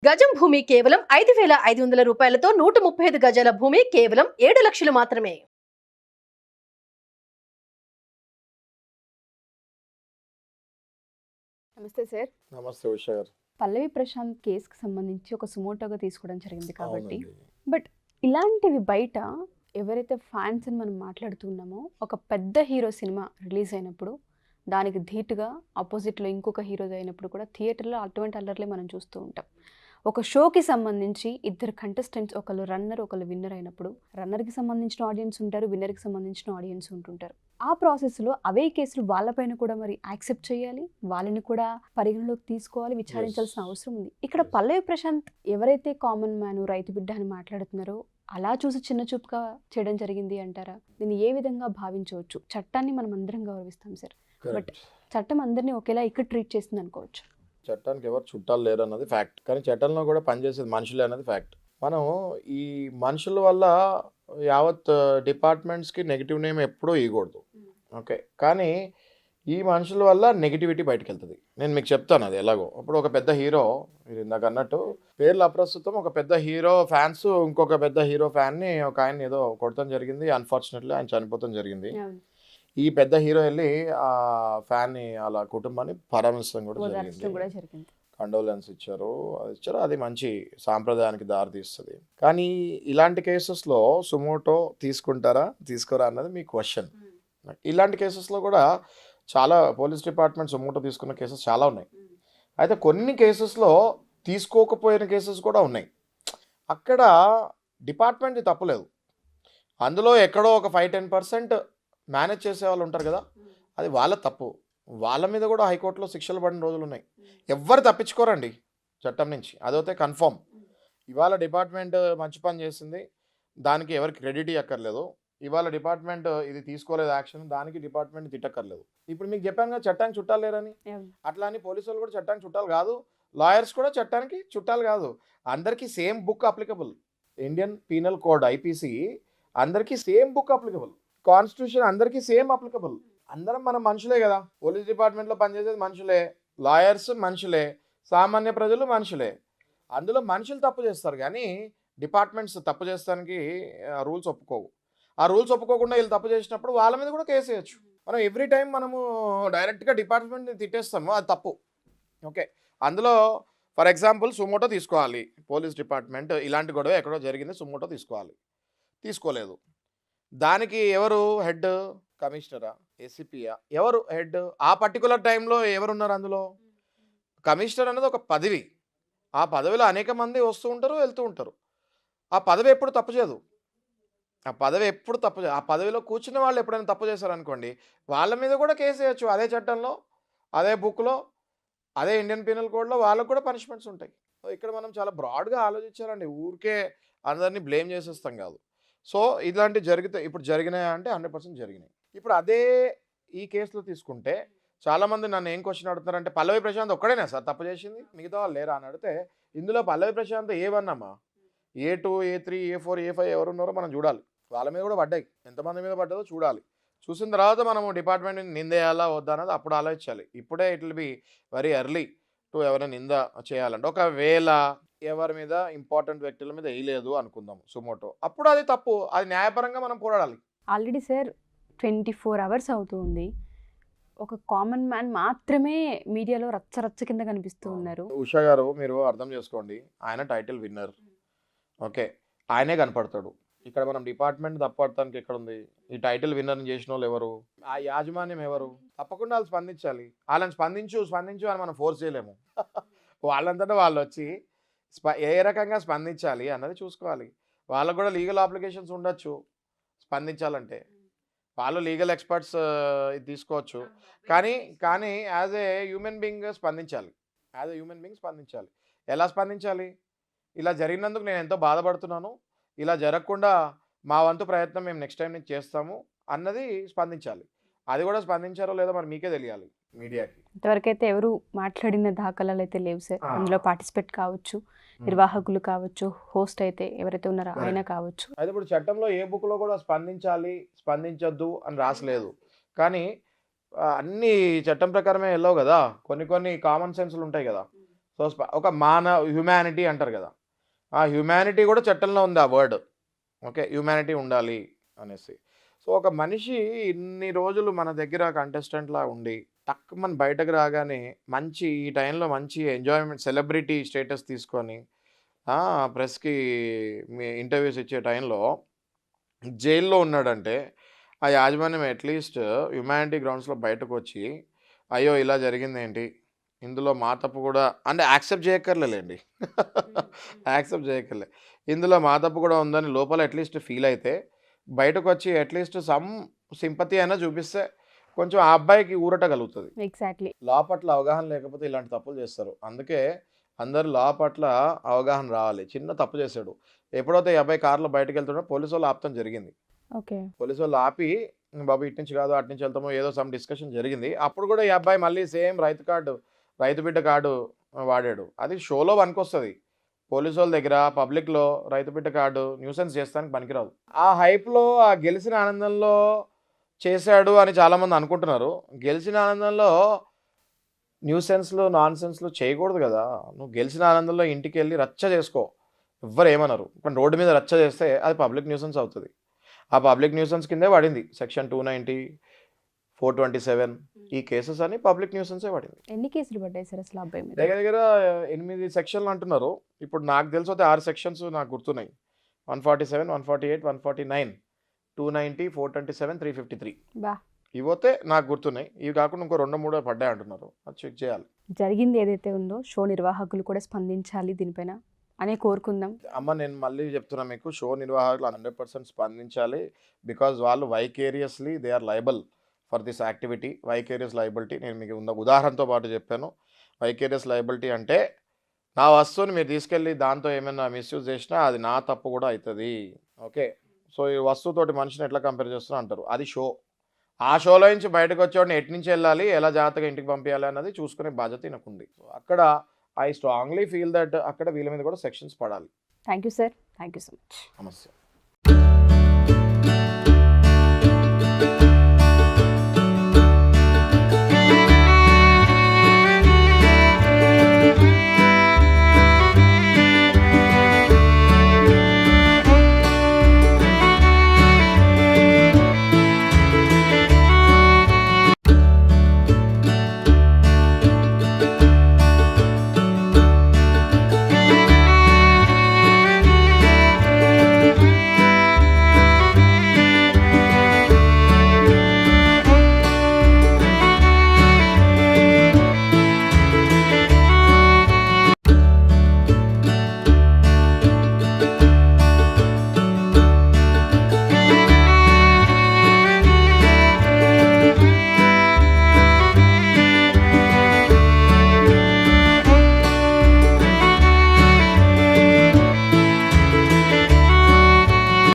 గజం భూమి కేవలం 5,500 రూపాయలతో 135 గజాల భూమి కేవలం 7 లక్షలు మాత్రమే. నమస్తే సార్. నమస్తే ఉషా గారు. పల్లవి ప్రశాంత్ కేసుకి సంబంధించి ఒక సుమోటోగా తీసుకోవడం జరిగింది కాబట్టి, అవునండి. బట్ ఇలాంటివి బయట ఎవరైతే ఫ్యాన్స్ అని మనం మాట్లాడుతున్నామో, ఒక పెద్ద హీరో సినిమా రిలీజ్ అయినప్పుడు దానికి ధీటుగా ఆపోజిట్లో ఇంకొక హీరో అయినప్పుడు కూడా థియేటర్లో అటువంటి అల్లర్లే మనం చూస్తూ ఉంటాం. ఒక షోకి సంబంధించి ఇద్దరు కంటెస్టెంట్స్, ఒకళ్ళు రన్నర్ ఒకళ్ళు విన్నర్ అయినప్పుడు రన్నర్కి సంబంధించిన ఆడియన్స్ ఉంటారు, విన్నర్కి సంబంధించిన ఆడియన్స్ ఉంటుంటారు. ఆ ప్రాసెస్లో అవే కేసులు వాళ్ళపైన కూడా మరి యాక్సెప్ట్ చేయాలి, వాళ్ళని కూడా పరిగణలోకి తీసుకోవాలి, విచారించాల్సిన అవసరం ఉంది. ఇక్కడ పల్లవి ప్రశాంత్ ఎవరైతే కామన్ మ్యాన్ రైతు బిడ్డ అని మాట్లాడుతున్నారో అలా చూసి చిన్న చూపుగా చేయడం జరిగింది అంటారా? దీన్ని ఏ విధంగా భావించవచ్చు? చట్టాన్ని మనం అందరం గౌరవిస్తాం సార్, బట్ చట్టం అందరినీ ఒకేలా ఇక్కడ ట్రీట్ చేస్తుంది అనుకోవచ్చు. చట్టానికి ఎవరు చుట్టాలు లేరు అన్నది ఫ్యాక్ట్, కానీ చట్టంలో కూడా పనిచేసేది మనుషులే అన్నది ఫ్యాక్ట్. మనం ఈ మనుషుల వల్ల యావత్ డిపార్ట్మెంట్స్కి నెగిటివ్ నేమ్ ఎప్పుడూ ఇవ్వకూడదు. ఓకే, కానీ ఈ మనుషుల వల్ల నెగిటివిటీ బయటకు వెళ్తుంది. నేను మీకు చెప్తాను అది ఎలాగో. ఇప్పుడు ఒక పెద్ద హీరో, మీరు ఇందాక అన్నట్టు పేర్లు అప్రస్తుతం, ఒక పెద్ద హీరో ఫ్యాన్స్ ఇంకొక పెద్ద హీరో ఫ్యాన్ని ఒక ఆయన ఏదో కొడతాం జరిగింది. అన్ఫార్చునేట్లీ ఆయన చనిపోతాం జరిగింది. ఈ పెద్ద హీరో వెళ్ళి ఆ ఫ్యాన్ని అలా కుటుంబాన్ని పరామర్శించడం కూడా జరిగింది. కండోలెన్స్ ఇచ్చారు, అది మంచి సాంప్రదాయానికి దారి తీస్తుంది. కానీ ఇలాంటి కేసెస్లో సుమోటో తీసుకుంటారా తీసుకోరా అన్నది మీ క్వశ్చన్. ఇలాంటి కేసెస్లో కూడా చాలా పోలీస్ డిపార్ట్మెంట్ సుమోటో తీసుకున్న కేసెస్ చాలా ఉన్నాయి. అయితే కొన్ని కేసెస్లో తీసుకోకపోయిన కేసెస్ కూడా ఉన్నాయి. అక్కడ డిపార్ట్మెంట్ తప్పులేదు, అందులో ఎక్కడో ఒక 5-10% మేనేజ్ చేసే వాళ్ళు ఉంటారు కదా, అది వాళ్ళ తప్పు. వాళ్ళ మీద కూడా హైకోర్టులో శిక్షలు పడిన రోజులు ఉన్నాయి. ఎవ్వరు తప్పించుకోరండి చట్టం నుంచి, అదైతే కన్ఫర్మ్. ఇవాళ డిపార్ట్మెంట్ మంచి పని చేసింది, దానికి ఎవరికి క్రెడిట్ ఇవ్వక్కర్లేదు. ఇవాళ డిపార్ట్మెంట్ ఇది తీసుకోలేదు యాక్షన్, దానికి డిపార్ట్మెంట్ తిట్టక్కర్లేదు. ఇప్పుడు మీకు చెప్పాను కదా చట్టానికి చుట్టాలు లేరని. అట్లా అని పోలీసు వాళ్ళు కూడా చట్టానికి చుట్టాలు కాదు, లాయర్స్ కూడా చట్టానికి చుట్టాలు కాదు. అందరికీ same book applicable. Indian penal code IPC అందరికీ సేమ్ బుక్ అప్లికబుల్. కాన్స్టిట్యూషన్ అందరికీ సేమ్ అప్లికబుల్. అందరం మనం మనుషులే కదా. పోలీస్ డిపార్ట్మెంట్లో పనిచేసేది మనుషులే, లాయర్స్ మనుషులే, సామాన్య ప్రజలు మనుషులే. అందులో మనుషులు తప్పు చేస్తారు, కానీ డిపార్ట్మెంట్స్ తప్పు చేస్తానికి రూల్స్ ఒప్పుకోవు. ఆ రూల్స్ ఒప్పుకోకుండా వీళ్ళు తప్పు చేసినప్పుడు వాళ్ళ మీద కూడా కేసు వేయచ్చు. మనం ఎవ్రీ టైం మనము డైరెక్ట్గా డిపార్ట్మెంట్ని తిట్టేస్తాము, అది తప్పు. ఓకే, అందులో ఫర్ ఎగ్జాంపుల్ సుమోటో తీసుకోవాలి పోలీస్ డిపార్ట్మెంట్. ఇలాంటి గొడవ ఎక్కడో జరిగింది, సుమోటో తీసుకోవాలి, తీసుకోలేదు. దానికి ఎవరు హెడ్? కమిషనరా, ఏసీపీయా? ఎవరు హెడ్? ఆ పర్టికులర్ టైంలో ఎవరున్నారు అందులో? కమిషనర్ అనేది ఒక పదవి. ఆ పదవిలో అనేక మంది వస్తూ ఉంటారు, వెళ్తూ ఉంటారు. ఆ పదవి ఎప్పుడు తప్పు చేయదు. ఆ పదవిలో కూర్చున్న వాళ్ళు ఎప్పుడైనా తప్పు చేశారనుకోండి, వాళ్ళ మీద కూడా కేసు వేయచ్చు. అదే చట్టంలో, అదే బుక్లో, అదే ఇండియన్ పీనల్ కోడ్లో వాళ్ళకు కూడా పనిష్మెంట్స్ ఉంటాయి. ఇక్కడ మనం చాలా బ్రాడ్గా ఆలోచించాలండి, ఊరికే అందరినీ బ్లేమ్ చేసేస్తాం కాదు. సో ఇలాంటివి జరిగితే ఇప్పుడు జరిగినాయా అంటే 100% జరిగినాయి. ఇప్పుడు అదే ఈ కేసులో తీసుకుంటే చాలామంది నన్ను ఏం క్వశ్చన్ అడుగుతున్నారంటే, పల్లవి ప్రశాంత్ ఒక్కడేనా సార్ తప్పు చేసింది, మిగతా వాళ్ళు లేరా అని అడిగితే, ఇందులో పల్లవి ప్రశాంత్ A1 అమ్మా, A2, A3, A4, A5 ఎవరున్నారో మనం చూడాలి. వాళ్ళ మీద కూడా పడ్డాయి, ఎంతమంది మీద పడ్డదో చూడాలి. చూసిన తర్వాత మనము డిపార్ట్మెంట్ని నిందేయాలా వద్దా అన్నది అప్పుడు ఆలోచించాలి. ఇప్పుడే it will be very early to ఎవరైనా నింద చేయాలంటే. ఒకవేళ ఎవరి మీద ఇంపార్టెంట్ వ్యక్తుల మీద వేయలేదు అనుకుందాం సుమోటో, అప్పుడు అది తప్పు, అది న్యాయపరంగా మనం పోరాడాలి. ఆల్రెడీ సార్ 24 అవర్స్ అవుతుంది, ఒక కామన్ మ్యాన్ మాత్రమే మీడియాలో రచ్చ కింద కనిపిస్తూ ఉన్నారు. ఉషా గారు మీరు అర్థం చేసుకోండి, ఆయన టైటిల్ విన్నర్. ఓకే, ఆయనే కనపడతాడు. ఇక్కడ మనం డిపార్ట్మెంట్ తప్పడటానికి ఎక్కడ ఉంది? ఈ టైటిల్ విన్నర్ని చేసిన వాళ్ళు ఎవరు? ఆ యాజమాన్యం ఎవరు? తప్పకుండా వాళ్ళు స్పందించాలి. వాళ్ళని స్పందించు అని మనం ఫోర్స్ చేయలేము. వాళ్ళంతటా వాళ్ళు వచ్చి ఏ రకంగా స్పందించాలి అన్నది చూసుకోవాలి. వాళ్ళకు కూడా లీగల్ అప్లికేషన్స్ ఉండొచ్చు స్పందించాలంటే, వాళ్ళు లీగల్ ఎక్స్పర్ట్స్ ఇది తీసుకోవచ్చు. కానీ యాజ్ ఏ హ్యూమన్ బీయింగ్ స్పందించాలి. ఎలా స్పందించాలి? ఇలా జరిగినందుకు నేను ఎంతో బాధపడుతున్నాను, ఇలా జరగకుండా మా వంతు ప్రయత్నం మేము నెక్స్ట్ టైం నుంచి చేస్తాము అన్నది స్పందించాలి. అది కూడా స్పందించారో లేదో మరి మీకే తెలియాలి, మీడియాకి. ఇంతవరకైతే ఎవరు మాట్లాడిన దాఖలాలు అయితే లేవు సార్. అందులో పార్టిసిపేట్ కావచ్చు, నిర్వాహకులు కావచ్చు, హోస్ట్ అయితే ఎవరైతే ఉన్నారో ఆయన కావచ్చు. అయితే ఇప్పుడు చట్టంలో ఏ బుక్లో కూడా స్పందించాలి స్పందించొద్దు అని రాసలేదు, కానీ అన్ని చట్టం ప్రకారమే వెళ్ళవు కదా, కొన్ని కామన్ సెన్స్లు ఉంటాయి కదా. సో ఒక హ్యుమానిటీ అంటారు కదా, ఆ హ్యుమానిటీ కూడా చట్టంలో ఉంది ఆ వర్డ్. ఓకే, హ్యుమానిటీ ఉండాలి అనేసి. సో ఒక మనిషి ఇన్ని రోజులు మన దగ్గర కంటెస్టెంట్లా ఉండి మన బయటకు రాగానే మంచి ఈ టైంలో మంచి ఎంజాయ్మెంట్ సెలబ్రిటీ స్టేటస్ తీసుకొని ప్రెస్కి మీ ఇంటర్వ్యూస్ ఇచ్చే టైంలో జైల్లో ఉన్నాడంటే ఆ యాజమాన్యం అట్లీస్ట్ హ్యుమానిటీ గ్రౌండ్స్లో బయటకు వచ్చి అయ్యో ఇలా జరిగింది ఏంటి, ఇందులో మా తప్పు కూడా అంటే యాక్సెప్ట్ చేయక్కర్లేండి. యాక్సెప్ట్ చేయక్కర్లే, ఇందులో మా తప్పు కూడా ఉందని లోపల అట్లీస్ట్ ఫీల్ అయితే బయటకు వచ్చి అట్లీస్ట్ సమ్ సింపతి అయినా చూపిస్తే కొంచెం ఆ అబ్బాయికి ఊరట కలుగుతుంది. ఎగ్జాక్ట్లీ. లా పట్ల అవగాహన లేకపోతే ఇలాంటి తప్పులు చేస్తారు. అందుకే అందరు లా పట్ల అవగాహన రావాలి. చిన్న తప్పు చేశాడు, ఎప్పుడైతే ఈ అబ్బాయి కార్లో బయటకు వెళ్తుండో పోలీసు వాళ్ళు ఆపటం జరిగింది. ఓకే. పోలీసు వాళ్ళు ఆపి బాబు ఇటు నుంచి కాదు అటు నుంచి వెళ్తామో ఏదో సమ్ డిస్కషన్ జరిగింది. అప్పుడు కూడా ఈ అబ్బాయి మళ్ళీ సేమ్ రైతు బిడ్డ కార్డు వాడాడు. అది షోలో పనికొస్తుంది, పోలీసు వాళ్ళ దగ్గర పబ్లిక్లో రైతు బిడ్డ కార్డు న్యూసెన్స్ చేస్తానికి పనికిరాదు. ఆ హైప్లో ఆ గెలిచిన ఆనందంలో చేశాడు అని చాలామంది అనుకుంటున్నారు. గెలిచిన ఆనందంలో న్యూసెన్స్లు నాన్ సెన్స్లు చేయకూడదు కదా. నువ్వు గెలిచిన ఆనందంలో ఇంటికి వెళ్ళి రచ్చ చేసుకో, ఎవ్వరు ఏమన్నారు. కానీ రోడ్డు మీద రచ్చ చేస్తే అది పబ్లిక్ న్యూసెన్స్ అవుతుంది. ఆ పబ్లిక్ న్యూసెన్స్ కిందే పడింది సెక్షన్ 290, 427 ఈ కేసెస్ అని పబ్లిక్ న్యూసెన్సే పడింది. ఎన్ని కేసులు పడ్డాయి సార్ అసలు అబ్బాయి మీద? దగ్గర దగ్గర 8 సెక్షన్లు అంటున్నారు. ఇప్పుడు నాకు తెలిసి అయితే 6 సెక్షన్స్ నాకు గుర్తున్నాయి. 147, 148, 149, 290, 427, 353 బా. ఇవైతే నాకు గుర్తున్నాయి. ఇవి కాకుండా ఇంకో 2-3 పడ్డాయి అంటున్నారు. అది చెక్ చేయాలి. జరిగింది ఏదైతే ఉందో షో నిర్వాహకులు కూడా స్పందించాలి దీనిపైన అనే కోరుకుందాం. అమ్మ నేను మళ్ళీ చెప్తున్నా మీకు, షో నిర్వాహకులు 100% స్పందించాలి. బికాజ్ వాళ్ళు vicariously they are liable for this activity. Vicarious liability నేను మీకు ఉదాహరణతో పాటు చెప్పాను. వైకేరియస్ లయబిలిటీ అంటే నా వస్తువుని మీరు తీసుకెళ్ళి దాంతో ఏమైనా మిస్యూజ్ చేసినా అది నా తప్పు కూడా అవుతుంది. ఓకే, సో ఈ వస్తువుతోటి మనిషిని ఎట్లా కంపేర్ చేస్తున్నా అంటారు, అది షో. ఆ షోలో నుంచి బయటకు వచ్చేవాడిని ఎటు నుంచి వెళ్ళాలి, ఎలా జాగ్రత్తగా ఇంటికి పంపించాలి అన్నది చూసుకునే బాధ్యత ఈయనకుంది. సో అక్కడ ఐ స్ట్రాంగ్లీ ఫీల్ దట్ అక్కడ వీళ్ళ మీద కూడా సెక్షన్స్ పడాలి. Thank you sir, thank you so much. నమస్తే.